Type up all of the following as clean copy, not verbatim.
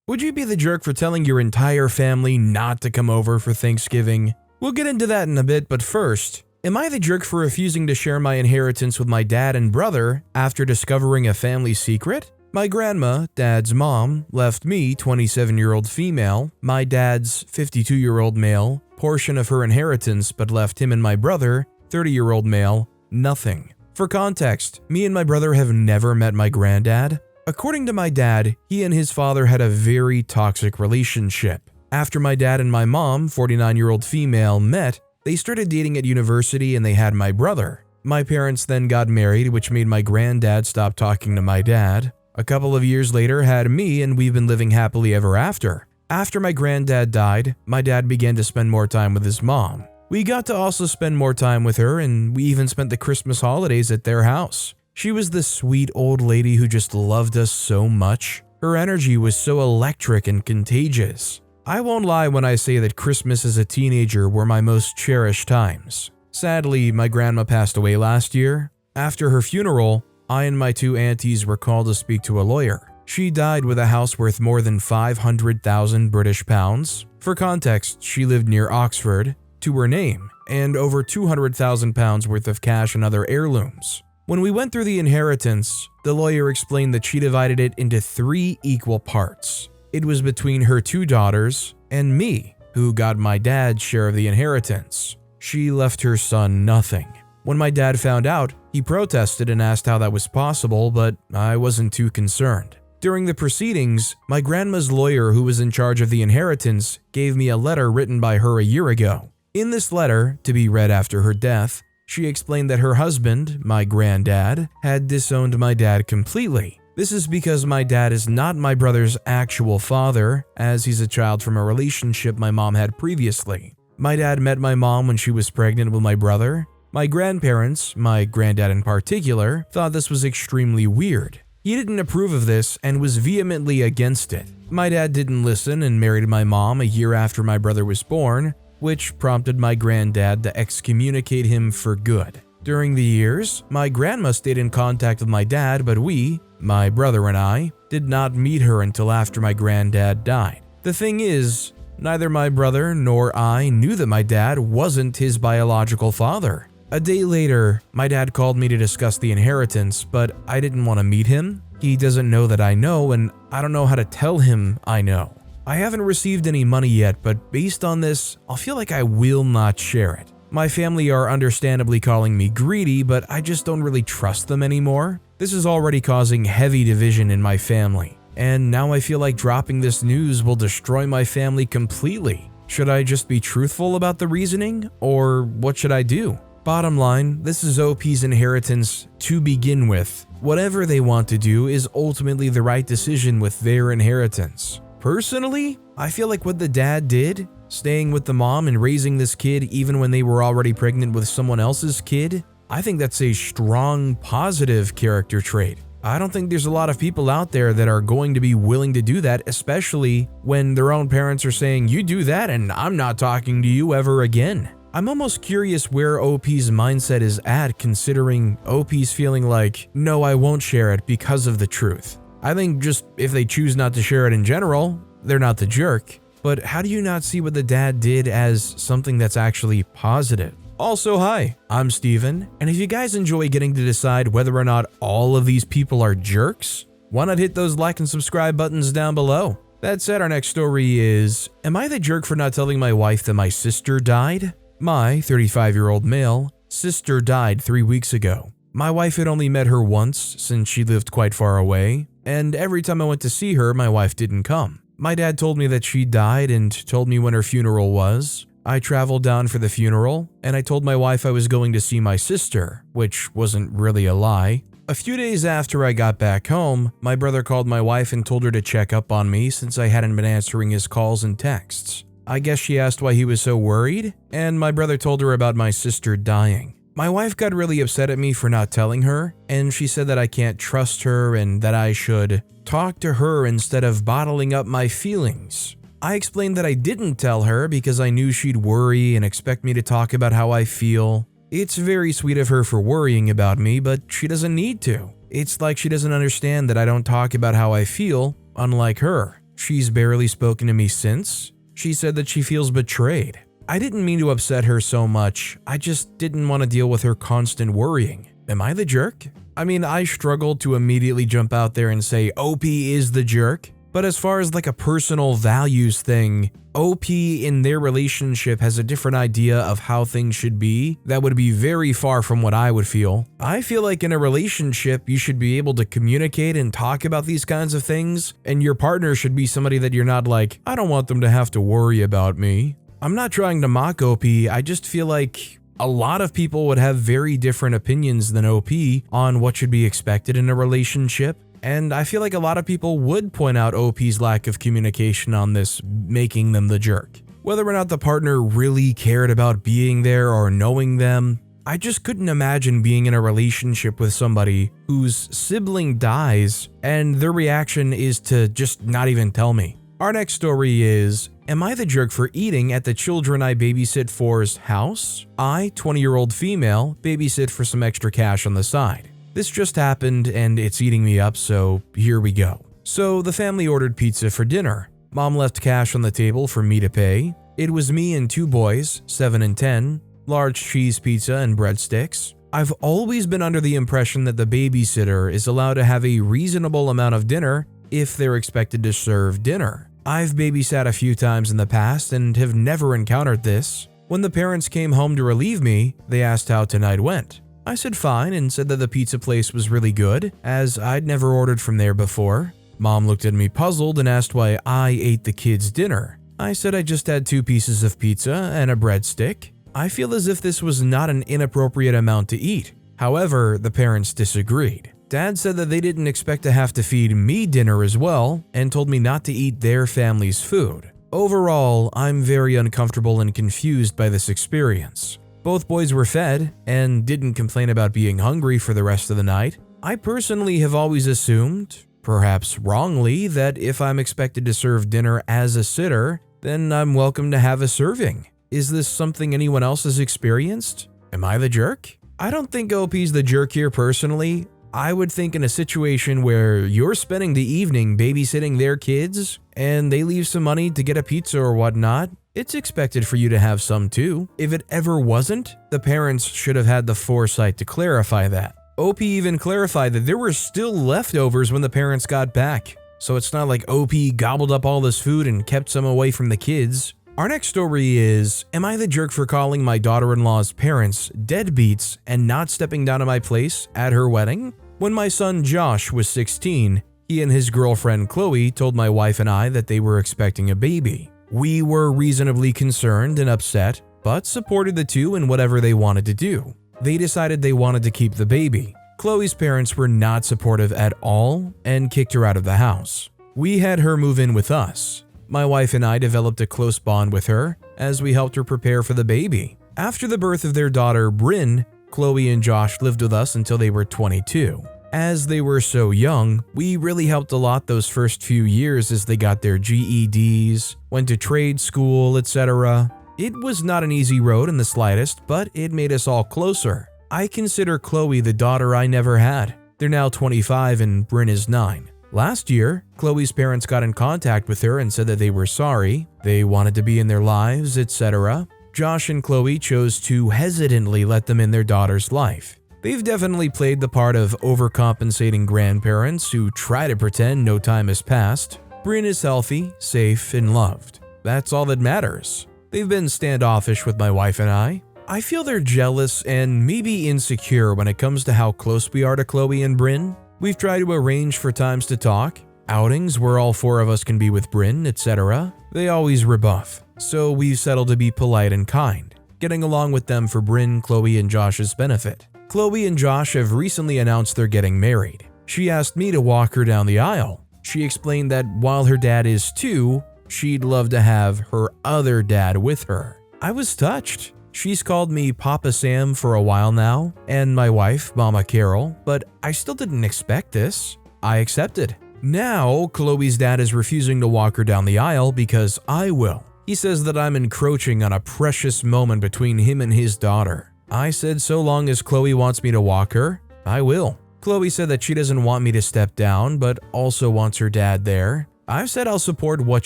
Would you be the jerk for telling your entire family not to come over for Thanksgiving? We'll get into that in a bit, but first, am I the jerk for refusing to share my inheritance with my dad and brother after discovering a family secret? My grandma, Dad's mom, left me, 27-year-old female, my dad's 52-year-old male, portion of her inheritance but left him and my brother, 30-year-old male, nothing. For context, me and my brother have never met my granddad. According to my dad, he and his father had a very toxic relationship. After my dad and my mom, 49-year-old female, met, they started dating at university and they had my brother. My parents then got married, which made my granddad stop talking to my dad. A couple of years later had me and we've been living happily ever after. After my granddad died, my dad began to spend more time with his mom. We got to also spend more time with her and we even spent the Christmas holidays at their house. She was this sweet old lady who just loved us so much. Her energy was so electric and contagious. I won't lie when I say that Christmas as a teenager were my most cherished times. Sadly, my grandma passed away last year. After her funeral, I and my two aunties were called to speak to a lawyer. She died with a house worth more than 500,000 British pounds. For context, she lived near Oxford, to her name, and over 200,000 pounds worth of cash and other heirlooms. When we went through the inheritance, the lawyer explained that she divided it into 3 equal parts. It was between her 2 daughters and me, who got my dad's share of the inheritance. She left her son nothing. When my dad found out, he protested and asked how that was possible, but I wasn't too concerned. During the proceedings, my grandma's lawyer, who was in charge of the inheritance, gave me a letter written by her a year ago. In this letter, to be read after her death, she explained that her husband, my granddad, had disowned my dad completely. This is because my dad is not my brother's actual father, as he's a child from a relationship my mom had previously. My dad met my mom when she was pregnant with my brother. My grandparents, my granddad in particular, thought this was extremely weird. He didn't approve of this and was vehemently against it. My dad didn't listen and married my mom a year after my brother was born, which prompted my granddad to excommunicate him for good. During the years, my grandma stayed in contact with my dad, but we, my brother and I, did not meet her until after my granddad died. The thing is, neither my brother nor I knew that my dad wasn't his biological father. A day later, my dad called me to discuss the inheritance, but I didn't want to meet him. He doesn't know that I know, and I don't know how to tell him I know. I haven't received any money yet, but based on this, I'll feel like I will not share it. My family are understandably calling me greedy, but I just don't really trust them anymore. This is already causing heavy division in my family, and now I feel like dropping this news will destroy my family completely. Should I just be truthful about the reasoning, or what should I do? Bottom line, this is OP's inheritance to begin with. Whatever they want to do is ultimately the right decision with their inheritance. Personally, I feel like what the dad did, staying with the mom and raising this kid even when they were already pregnant with someone else's kid, I think that's a strong, positive character trait. I don't think there's a lot of people out there that are going to be willing to do that, especially when their own parents are saying, "You do that and I'm not talking to you ever again." I'm almost curious where OP's mindset is at, considering OP's feeling like, no, I won't share it because of the truth. I think just if they choose not to share it in general, they're not the jerk. But how do you not see what the dad did as something that's actually positive? Also, hi, I'm Steven, and if you guys enjoy getting to decide whether or not all of these people are jerks, why not hit those like and subscribe buttons down below? That said, our next story is, am I the jerk for not telling my wife that my sister died? My 35-year-old male sister died 3 weeks ago. My wife had only met her once since she lived quite far away, and every time I went to see her, my wife didn't come. My dad told me that she died and told me when her funeral was. I traveled down for the funeral, and I told my wife I was going to see my sister, which wasn't really a lie. A few days after I got back home, my brother called my wife and told her to check up on me since I hadn't been answering his calls and texts. I guess she asked why he was so worried, and my brother told her about my sister dying. My wife got really upset at me for not telling her, and she said that I can't trust her and that I should talk to her instead of bottling up my feelings. I explained that I didn't tell her because I knew she'd worry and expect me to talk about how I feel. It's very sweet of her for worrying about me, but she doesn't need to. It's like she doesn't understand that I don't talk about how I feel, unlike her. She's barely spoken to me since. She said that she feels betrayed. I didn't mean to upset her so much, I just didn't want to deal with her constant worrying. Am I the jerk? I mean, I struggled to immediately jump out there and say OP is the jerk, but as far as like a personal values thing, OP in their relationship has a different idea of how things should be that would be very far from what I would feel. I feel like in a relationship, you should be able to communicate and talk about these kinds of things, and your partner should be somebody that you're not like, I don't want them to have to worry about me. I'm not trying to mock OP, I just feel like a lot of people would have very different opinions than OP on what should be expected in a relationship. And I feel like a lot of people would point out OP's lack of communication on this, making them the jerk. Whether or not the partner really cared about being there or knowing them, I just couldn't imagine being in a relationship with somebody whose sibling dies and their reaction is to just not even tell me. Our next story is, am I the jerk for eating at the children I babysit for's house? I, 20-year-old female, babysit for some extra cash on the side. This just happened and it's eating me up, so here we go. So the family ordered pizza for dinner. Mom left cash on the table for me to pay. It was me and 2 boys, 7 and 10, large cheese pizza and breadsticks. I've always been under the impression that the babysitter is allowed to have a reasonable amount of dinner if they're expected to serve dinner. I've babysat a few times in the past and have never encountered this. When the parents came home to relieve me, they asked how tonight went. I said fine and said that the pizza place was really good, as I'd never ordered from there before. Mom looked at me puzzled and asked why I ate the kids' dinner. I said I just had 2 pieces of pizza and a breadstick. I feel as if this was not an inappropriate amount to eat. However, the parents disagreed. Dad said that they didn't expect to have to feed me dinner as well and told me not to eat their family's food. Overall, I'm very uncomfortable and confused by this experience. Both boys were fed and didn't complain about being hungry for the rest of the night. I personally have always assumed, perhaps wrongly, that if I'm expected to serve dinner as a sitter, then I'm welcome to have a serving. Is this something anyone else has experienced? Am I the jerk? I don't think OP's the jerk here personally. I would think in a situation where you're spending the evening babysitting their kids and they leave some money to get a pizza or whatnot, it's expected for you to have some too. If it ever wasn't, the parents should have had the foresight to clarify that. OP even clarified that there were still leftovers when the parents got back. So it's not like OP gobbled up all this food and kept some away from the kids. Our next story is, am I the jerk for calling my daughter-in-law's parents deadbeats and not stepping down to my place at her wedding? When my son Josh was 16, he and his girlfriend Chloe told my wife and I that they were expecting a baby. We were reasonably concerned and upset, but supported the two in whatever they wanted to do. They decided they wanted to keep the baby. Chloe's parents were not supportive at all and kicked her out of the house. We had her move in with us. My wife and I developed a close bond with her as we helped her prepare for the baby. After the birth of their daughter Bryn, Chloe and Josh lived with us until they were 22. As they were so young, we really helped a lot those first few years as they got their GEDs, went to trade school, etc. It was not an easy road in the slightest, but it made us all closer. I consider Chloe the daughter I never had. They're now 25 and Bryn is 9. Last year, Chloe's parents got in contact with her and said that they were sorry, they wanted to be in their lives, etc. Josh and Chloe chose to hesitantly let them in their daughter's life. They've definitely played the part of overcompensating grandparents who try to pretend no time has passed. Bryn is healthy, safe, and loved. That's all that matters. They've been standoffish with my wife and I. I feel they're jealous and maybe insecure when it comes to how close we are to Chloe and Bryn. We've tried to arrange for times to talk, outings where all 4 of us can be with Bryn, etc. They always rebuff, so we've settled to be polite and kind, getting along with them for Bryn, Chloe, and Josh's benefit. Chloe and Josh have recently announced they're getting married. She asked me to walk her down the aisle. She explained that while her dad is too, she'd love to have her other dad with her. I was touched. She's called me Papa Sam for a while now, and my wife, Mama Carol, but I still didn't expect this. I accepted. Now, Chloe's dad is refusing to walk her down the aisle because I will. He says that I'm encroaching on a precious moment between him and his daughter. I said so long as Chloe wants me to walk her, I will. Chloe said that she doesn't want me to step down, but also wants her dad there. I've said I'll support what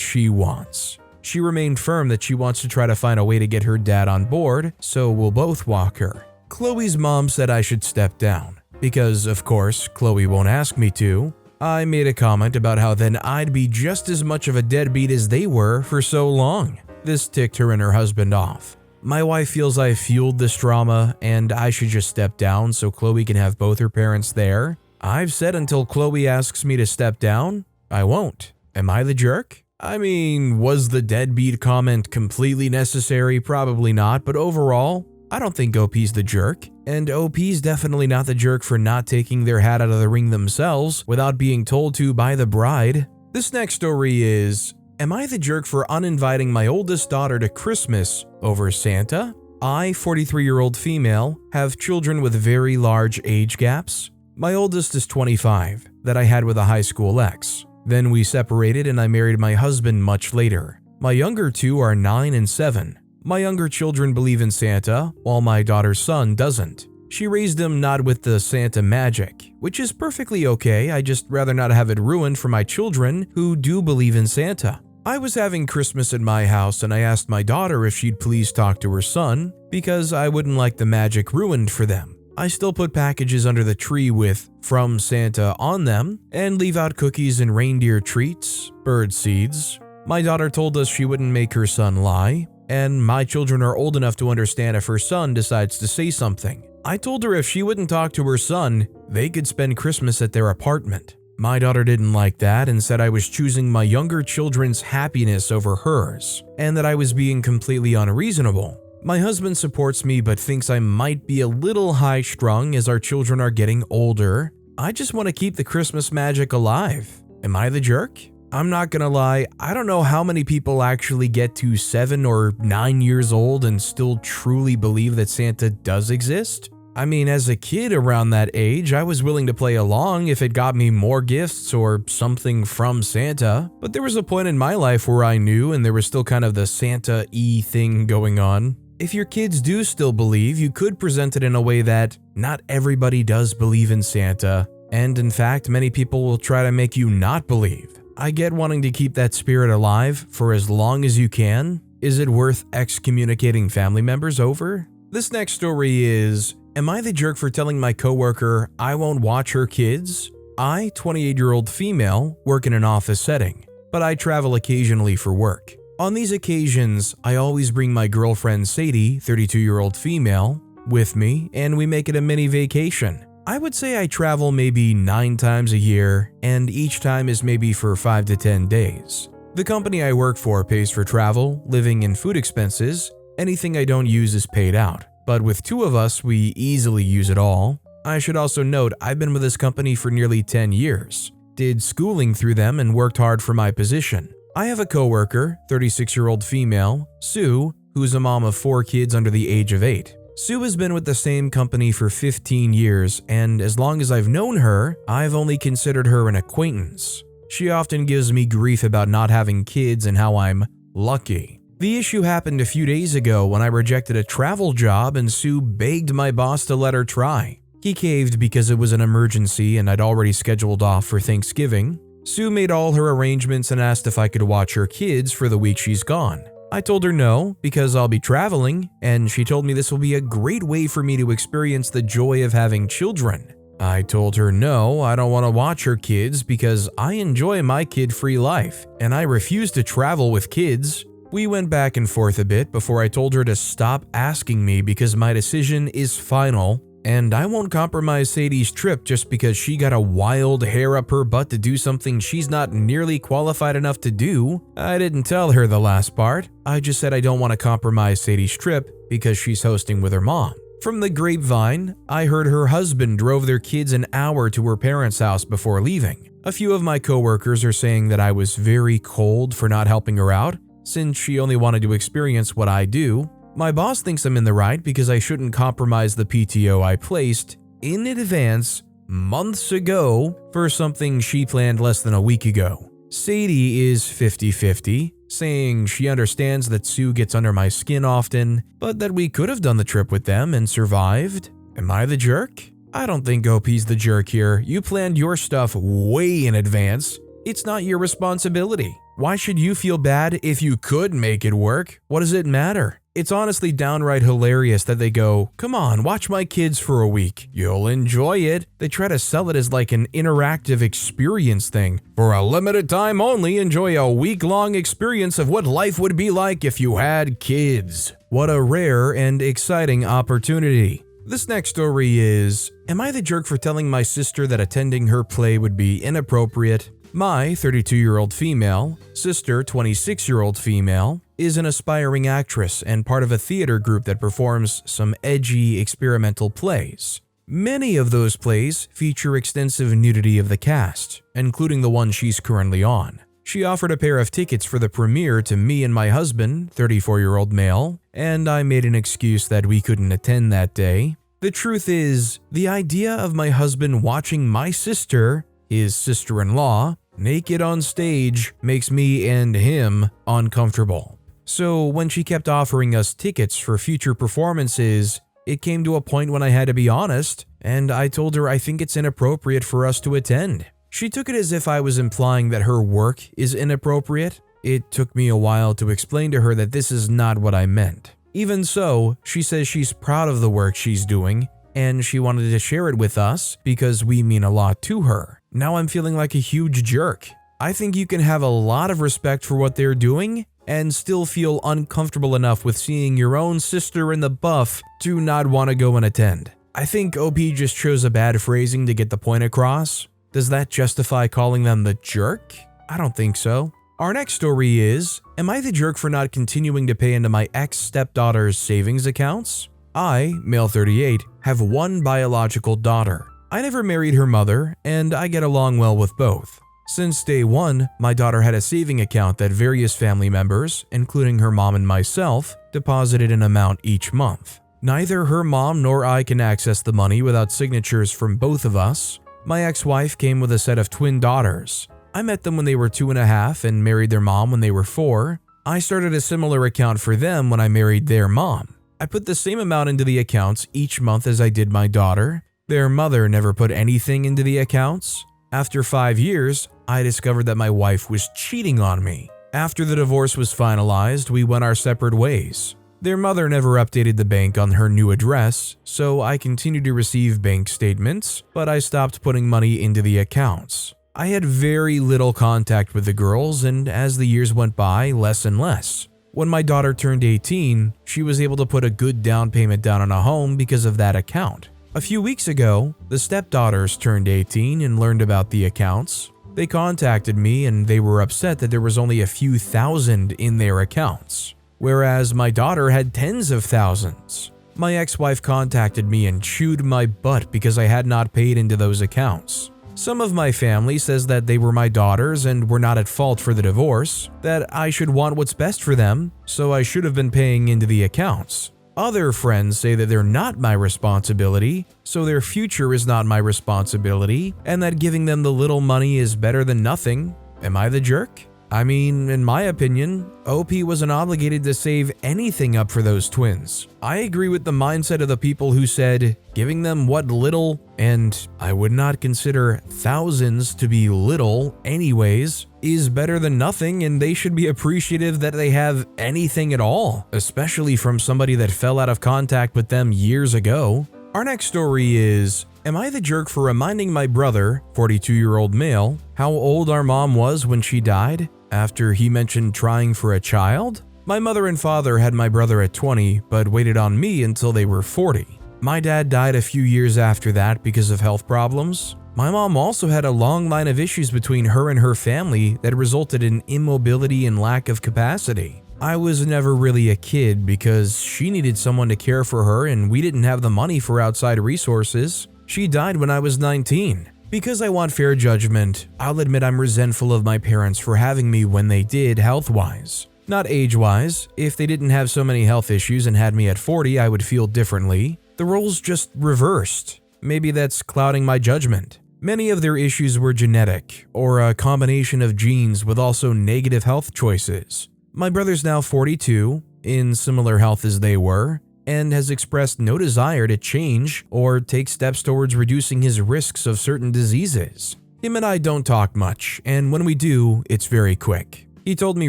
she wants. She remained firm that she wants to try to find a way to get her dad on board, so we'll both walk her. Chloe's mom said I should step down, because of course Chloe won't ask me to. I made a comment about how then I'd be just as much of a deadbeat as they were for so long. This ticked her and her husband off. My wife feels I fueled this drama and I should just step down so Chloe can have both her parents there. I've said until Chloe asks me to step down, I won't. Am I the jerk? I mean, was the deadbeat comment completely necessary? Probably not, but overall, I don't think OP's the jerk. And OP's definitely not the jerk for not taking their hat out of the ring themselves without being told to by the bride. This next story is, am I the jerk for uninviting my oldest daughter to Christmas over Santa? I, 43-year-old female, have children with very large age gaps. My oldest is 25, that I had with a high school ex. Then we separated and I married my husband much later. My younger two are 9 and 7. My younger children believe in Santa, while my daughter's son doesn't. She raised him not with the Santa magic, which is perfectly okay. I just rather not have it ruined for my children who do believe in Santa. I was having Christmas at my house and I asked my daughter if she'd please talk to her son because I wouldn't like the magic ruined for them. I still put packages under the tree with "From Santa" on them and leave out cookies and reindeer treats, bird seeds. My daughter told us she wouldn't make her son lie, and my children are old enough to understand if her son decides to say something. I told her if she wouldn't talk to her son, they could spend Christmas at their apartment. My daughter didn't like that and said I was choosing my younger children's happiness over hers, and that I was being completely unreasonable. My husband supports me but thinks I might be a little high-strung as our children are getting older. I just want to keep the Christmas magic alive. Am I the jerk? I'm not gonna lie, I don't know how many people actually get to 7 or 9 years old and still truly believe that Santa does exist. I mean, as a kid around that age, I was willing to play along if it got me more gifts or something from Santa, but there was a point in my life where I knew and there was still kind of the Santa-y thing going on. If your kids do still believe, you could present it in a way that not everybody does believe in Santa, and in fact, many people will try to make you not believe. I get wanting to keep that spirit alive for as long as you can. Is it worth excommunicating family members over? This next story is, am I the jerk for telling my coworker I won't watch her kids? I, 28-year-old female, work in an office setting, but I travel occasionally for work. On these occasions, I always bring my girlfriend Sadie, 32-year-old female, with me, and we make it a mini vacation. I would say I travel maybe 9 times a year, and each time is maybe for 5 to 10 days. The company I work for pays for travel, living, and food expenses. Anything I don't use is paid out, but with 2 of us, we easily use it all. I should also note I've been with this company for nearly 10 years, did schooling through them, and worked hard for my position. I have a coworker, 36-year-old female, Sue, who's a mom of 4 kids under the age of 8. Sue has been with the same company for 15 years, and as long as I've known her, I've only considered her an acquaintance. She often gives me grief about not having kids and how I'm lucky. The issue happened a few days ago when I rejected a travel job and Sue begged my boss to let her try. He caved because it was an emergency and I'd already scheduled off for Thanksgiving. Sue made all her arrangements and asked if I could watch her kids for the week she's gone. I told her no, because I'll be traveling, and she told me this will be a great way for me to experience the joy of having children. I told her no, I don't want to watch her kids because I enjoy my kid-free life, and I refuse to travel with kids. We went back and forth a bit before I told her to stop asking me because my decision is final, and I won't compromise Sadie's trip just because she got a wild hair up her butt to do something she's not nearly qualified enough to do. I didn't tell her the last part. I just said I don't want to compromise Sadie's trip because she's hosting with her mom. From the grapevine, I heard her husband drove their kids an hour to her parents' house before leaving. A few of my coworkers are saying that I was very cold for not helping her out, since she only wanted to experience what I do. My boss thinks I'm in the right because I shouldn't compromise the PTO I placed in advance months ago for something she planned less than a week ago. Sadie is 50-50, saying she understands that Sue gets under my skin often, but that we could have done the trip with them and survived. Am I the jerk? I don't think OP's the jerk here. You planned your stuff way in advance. It's not your responsibility. Why should you feel bad if you could make it work? What does it matter? It's honestly downright hilarious that they go, "Come on, watch my kids for a week. You'll enjoy it." They try to sell it as like an interactive experience thing. For a limited time only, enjoy a week-long experience of what life would be like if you had kids. What a rare and exciting opportunity. This next story is, am I the jerk for telling my sister that attending her play would be inappropriate? My 32-year-old female, sister 26-year-old female, is an aspiring actress and part of a theater group that performs some edgy experimental plays. Many of those plays feature extensive nudity of the cast, including the one she's currently on. She offered a pair of tickets for the premiere to me and my husband, 34-year-old male, and I made an excuse that we couldn't attend that day. The truth is, the idea of my husband watching my sister, his sister-in-law, naked on stage makes me and him uncomfortable. So when she kept offering us tickets for future performances, it came to a point when I had to be honest, and I told her I think it's inappropriate for us to attend. She took it as if I was implying that her work is inappropriate. It took me a while to explain to her that this is not what I meant. Even so, she says she's proud of the work she's doing, and she wanted to share it with us because we mean a lot to her. Now I'm feeling like a huge jerk. I think you can have a lot of respect for what they're doing and still feel uncomfortable enough with seeing your own sister in the buff to not want to go and attend. I think OP just chose a bad phrasing to get the point across. Does that justify calling them the jerk? I don't think so. Our next story is, am I the jerk for not continuing to pay into my ex-stepdaughter's savings accounts? I, male 38, have one biological daughter. I never married her mother, and I get along well with both. Since day one, my daughter had a saving account that various family members, including her mom and myself, deposited an amount each month. Neither her mom nor I can access the money without signatures from both of us. My ex-wife came with a set of twin daughters. I met them when they were 2.5 and married their mom when they were 4. I started a similar account for them when I married their mom. I put the same amount into the accounts each month as I did my daughter. Their mother never put anything into the accounts. After 5 years, I discovered that my wife was cheating on me. After the divorce was finalized, we went our separate ways. Their mother never updated the bank on her new address, so I continued to receive bank statements, but I stopped putting money into the accounts. I had very little contact with the girls, and as the years went by, less and less. When my daughter turned 18, she was able to put a good down payment down on a home because of that account. A few weeks ago, the stepdaughters turned 18 and learned about the accounts. They contacted me and they were upset that there was only a few thousand in their accounts, whereas my daughter had tens of thousands. My ex-wife contacted me and chewed my butt because I had not paid into those accounts. Some of my family says that they were my daughters and were not at fault for the divorce, that I should want what's best for them, so I should have been paying into the accounts. Other friends say that they're not my responsibility, so their future is not my responsibility, and that giving them the little money is better than nothing. Am I the jerk? I mean, in my opinion, OP wasn't obligated to save anything up for those twins. I agree with the mindset of the people who said giving them what little, and I would not consider thousands to be little anyways, is better than nothing, and they should be appreciative that they have anything at all, especially from somebody that fell out of contact with them years ago. Our next story is, am I the jerk for reminding my brother, 42-year-old male, how old our mom was when she died after he mentioned trying for a child? My mother and father had my brother at 20, but waited on me until they were 40. My dad died a few years after that because of health problems. My mom also had a long line of issues between her and her family that resulted in immobility and lack of capacity. I was never really a kid because she needed someone to care for her and we didn't have the money for outside resources. She died when I was 19. Because I want fair judgment, I'll admit I'm resentful of my parents for having me when they did health-wise. Not age-wise. If they didn't have so many health issues and had me at 40, I would feel differently. The roles just reversed. Maybe that's clouding my judgment. Many of their issues were genetic, or a combination of genes with also negative health choices. My brother's now 42, in similar health as they were, and has expressed no desire to change or take steps towards reducing his risks of certain diseases. Him and I don't talk much, and when we do, it's very quick. He told me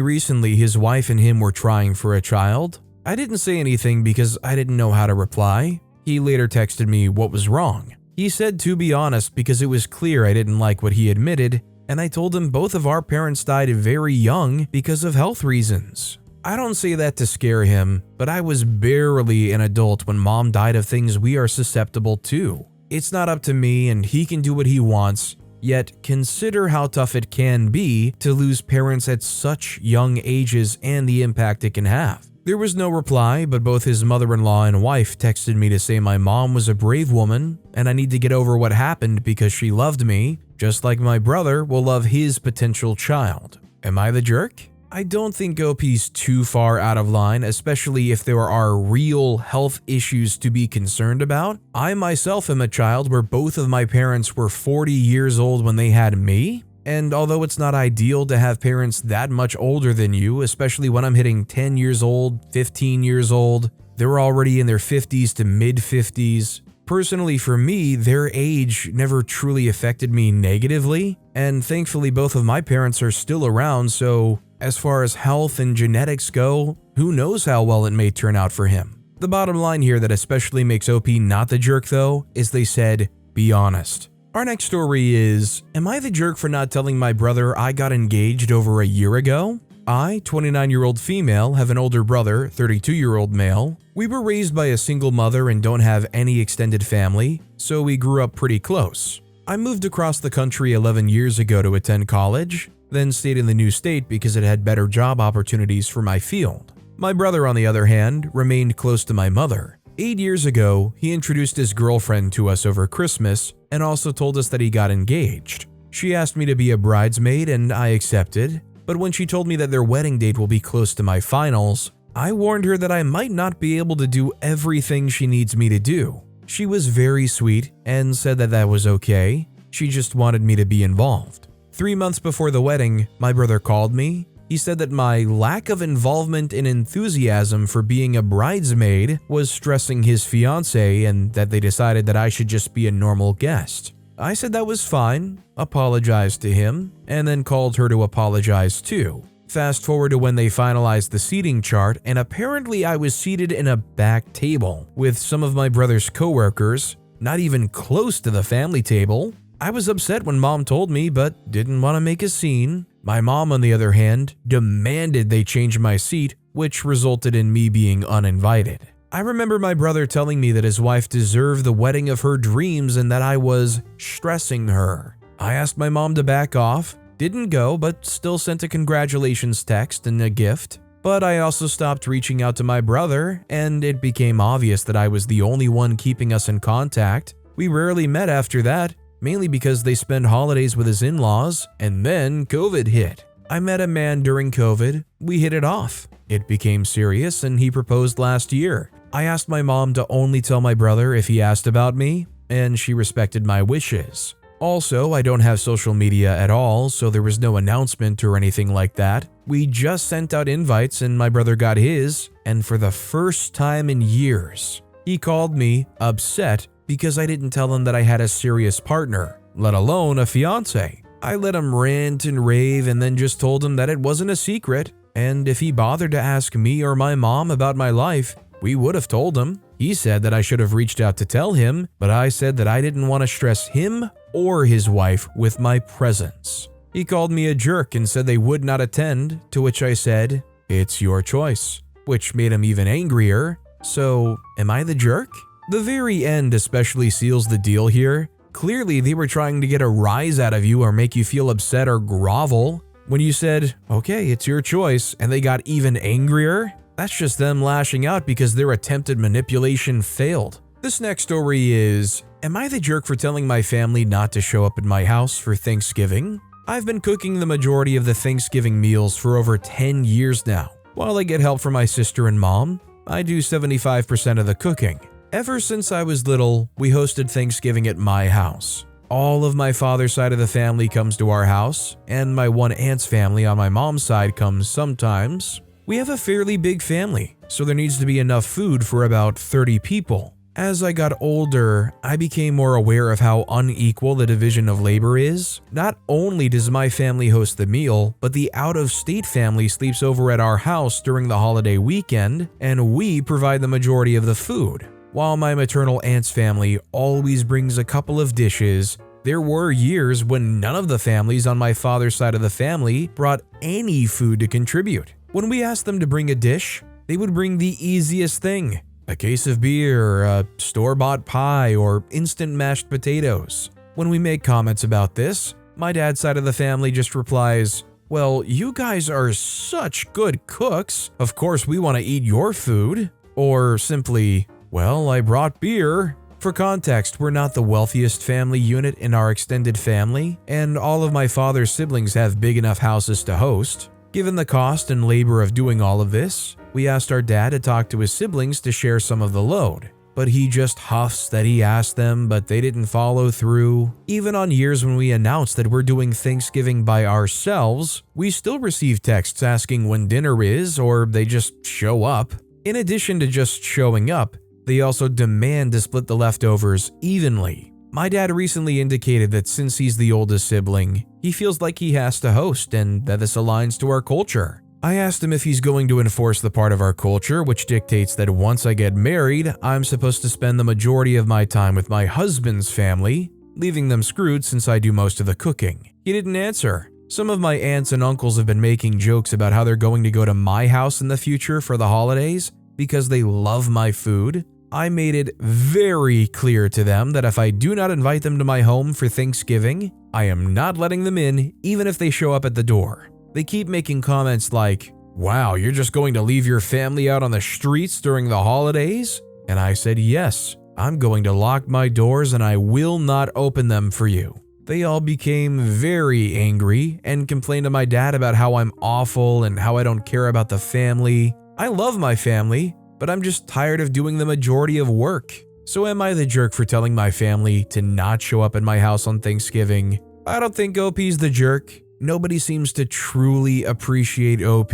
recently his wife and him were trying for a child. I didn't say anything because I didn't know how to reply. He later texted me what was wrong. He said to be honest because it was clear I didn't like what he admitted, and I told him both of our parents died very young because of health reasons. I don't say that to scare him, but I was barely an adult when mom died of things we are susceptible to. It's not up to me and he can do what he wants, yet consider how tough it can be to lose parents at such young ages and the impact it can have. There was no reply, but both his mother-in-law and wife texted me to say my mom was a brave woman and I need to get over what happened because she loved me, just like my brother will love his potential child. Am I the jerk? I don't think OP's too far out of line, especially if there are real health issues to be concerned about. I myself am a child where both of my parents were 40 years old when they had me. And although it's not ideal to have parents that much older than you, especially when I'm hitting 10 years old, 15 years old, they're already in their 50s to mid-50s. Personally for me, their age never truly affected me negatively, and thankfully both of my parents are still around, so as far as health and genetics go, who knows how well it may turn out for him. The bottom line here that especially makes OP not the jerk though, is they said, be honest. Our next story is, am I the jerk for not telling my brother I got engaged over a year ago? I, 29-year-old female, have an older brother, 32-year-old male. We were raised by a single mother and don't have any extended family, so we grew up pretty close. I moved across the country 11 years ago to attend college, then stayed in the new state because it had better job opportunities for my field. My brother, on the other hand, remained close to my mother. 8 years ago, he introduced his girlfriend to us over Christmas and also told us that he got engaged. She asked me to be a bridesmaid and I accepted, but when she told me that their wedding date will be close to my finals, I warned her that I might not be able to do everything she needs me to do. She was very sweet and said that that was okay, she just wanted me to be involved. 3 months before the wedding, my brother called me. He said that my lack of involvement and enthusiasm for being a bridesmaid was stressing his fiancée and that they decided that I should just be a normal guest. I said that was fine, apologized to him, and then called her to apologize too. Fast forward to when they finalized the seating chart, and apparently I was seated in a back table with some of my brother's coworkers, not even close to the family table. I was upset when mom told me, but didn't want to make a scene. My mom, on the other hand, demanded they change my seat, which resulted in me being uninvited. I remember my brother telling me that his wife deserved the wedding of her dreams and that I was stressing her. I asked my mom to back off, didn't go, but still sent a congratulations text and a gift. But I also stopped reaching out to my brother, and it became obvious that I was the only one keeping us in contact. We rarely met after that, mainly because they spend holidays with his in-laws, and then COVID hit. I met a man during COVID, we hit it off. It became serious and he proposed last year. I asked my mom to only tell my brother if he asked about me, and she respected my wishes. Also, I don't have social media at all, so there was no announcement or anything like that. We just sent out invites and my brother got his, and for the first time in years, he called me upset because I didn't tell him that I had a serious partner, let alone a fiance. I let him rant and rave and then just told him that it wasn't a secret, and if he bothered to ask me or my mom about my life, we would have told him. He said that I should have reached out to tell him, but I said that I didn't want to stress him or his wife with my presence. He called me a jerk and said they would not attend, to which I said, "It's your choice," which made him even angrier. So, am I the jerk? The very end especially seals the deal here. Clearly, they were trying to get a rise out of you or make you feel upset or grovel. When you said, "Okay, it's your choice," and they got even angrier, that's just them lashing out because their attempted manipulation failed. This next story is, am I the jerk for telling my family not to show up at my house for Thanksgiving? I've been cooking the majority of the Thanksgiving meals for over 10 years now. While I get help from my sister and mom, I do 75% of the cooking. Ever since I was little, we hosted Thanksgiving at my house. All of my father's side of the family comes to our house, and my one aunt's family on my mom's side comes sometimes. We have a fairly big family, so there needs to be enough food for about 30 people. As I got older, I became more aware of how unequal the division of labor is. Not only does my family host the meal, but the out-of-state family sleeps over at our house during the holiday weekend, and we provide the majority of the food. While my maternal aunt's family always brings a couple of dishes, there were years when none of the families on my father's side of the family brought any food to contribute. When we asked them to bring a dish, they would bring the easiest thing: a case of beer, a store-bought pie, or instant mashed potatoes. When we make comments about this, my dad's side of the family just replies, "Well, you guys are such good cooks. Of course we want to eat your food." Or simply, "Well, I brought beer." For context, we're not the wealthiest family unit in our extended family, and all of my father's siblings have big enough houses to host. Given the cost and labor of doing all of this, we asked our dad to talk to his siblings to share some of the load. But he just huffs that he asked them, but they didn't follow through. Even on years when we announced that we're doing Thanksgiving by ourselves, we still receive texts asking when dinner is, or they just show up. In addition to just showing up, they also demand to split the leftovers evenly. My dad recently indicated that since he's the oldest sibling, he feels like he has to host and that this aligns to our culture. I asked him if he's going to enforce the part of our culture which dictates that once I get married, I'm supposed to spend the majority of my time with my husband's family, leaving them screwed since I do most of the cooking. He didn't answer. Some of my aunts and uncles have been making jokes about how they're going to go to my house in the future for the holidays because they love my food. I made it very clear to them that if I do not invite them to my home for Thanksgiving, I am not letting them in even if they show up at the door. They keep making comments like, "Wow, you're just going to leave your family out on the streets during the holidays?" And I said, "Yes, I'm going to lock my doors and I will not open them for you." They all became very angry and complained to my dad about how I'm awful and how I don't care about the family. I love my family, but I'm just tired of doing the majority of work. So am I the jerk for telling my family to not show up at my house on Thanksgiving? I don't think OP's the jerk. Nobody seems to truly appreciate OP.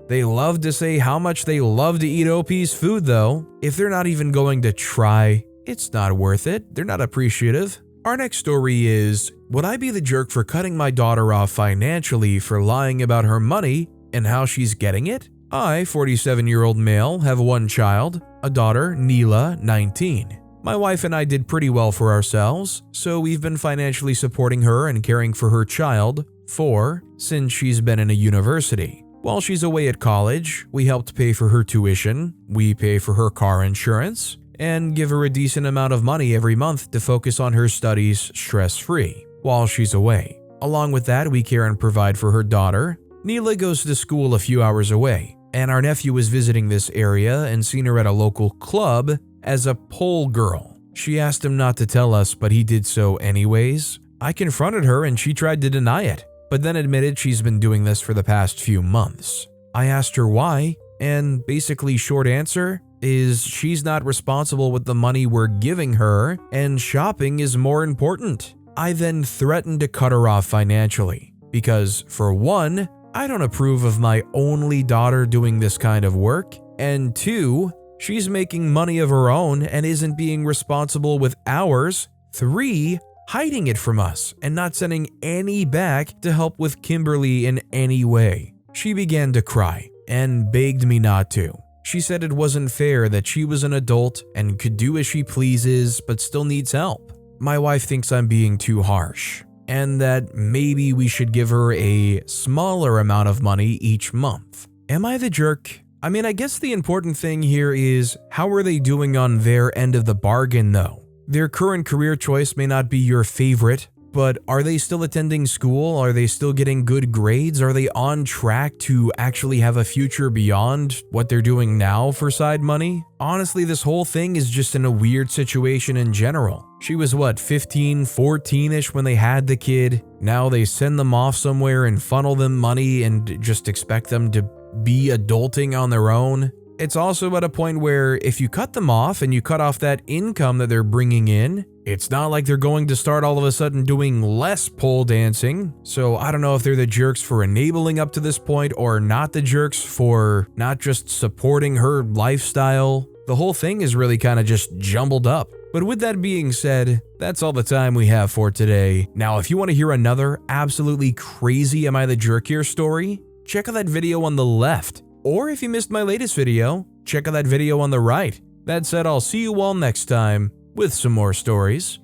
They love to say how much they love to eat OP's food though. If they're not even going to try, it's not worth it. They're not appreciative. Our next story is, would I be the jerk for cutting my daughter off financially for lying about her money and how she's getting it? I, 47-year-old male, have one child, a daughter, Neela, 19. My wife and I did pretty well for ourselves, so we've been financially supporting her and caring for her child, 4, since she's been in a university. While she's away at college, we helped pay for her tuition, we pay for her car insurance, and give her a decent amount of money every month to focus on her studies stress-free while she's away. Along with that, we care and provide for her daughter. Neela goes to school a few hours away, and our nephew was visiting this area and seen her at a local club as a pole girl. She asked him not to tell us, but he did so anyways. I confronted her and she tried to deny it, but then admitted she's been doing this for the past few months. I asked her why, and basically short answer is she's not responsible with the money we're giving her, and shopping is more important. I then threatened to cut her off financially, because for one, I don't approve of my only daughter doing this kind of work, and 2, she's making money of her own and isn't being responsible with ours. 3, hiding it from us and not sending any back to help with Kimberly in any way. She began to cry and begged me not to. She said it wasn't fair that she was an adult and could do as she pleases but still needs help. My wife thinks I'm being too harsh, and that maybe we should give her a smaller amount of money each month. Am I the jerk? I mean, I guess the important thing here is, how are they doing on their end of the bargain though? Their current career choice may not be your favorite, but are they still attending school? Are they still getting good grades? Are they on track to actually have a future beyond what they're doing now for side money? Honestly, this whole thing is just in a weird situation in general. She was 15, 14-ish when they had the kid. Now they send them off somewhere and funnel them money and just expect them to be adulting on their own. It's also at a point where if you cut them off and you cut off that income that they're bringing in, it's not like they're going to start all of a sudden doing less pole dancing. So I don't know if they're the jerks for enabling up to this point or not the jerks for not just supporting her lifestyle. The whole thing is really kind of just jumbled up. But with that being said, that's all the time we have for today. Now, if you want to hear another absolutely crazy Am I the Jerk Here story, check out that video on the left. Or if you missed my latest video, check out that video on the right. That said, I'll see you all next time with some more stories.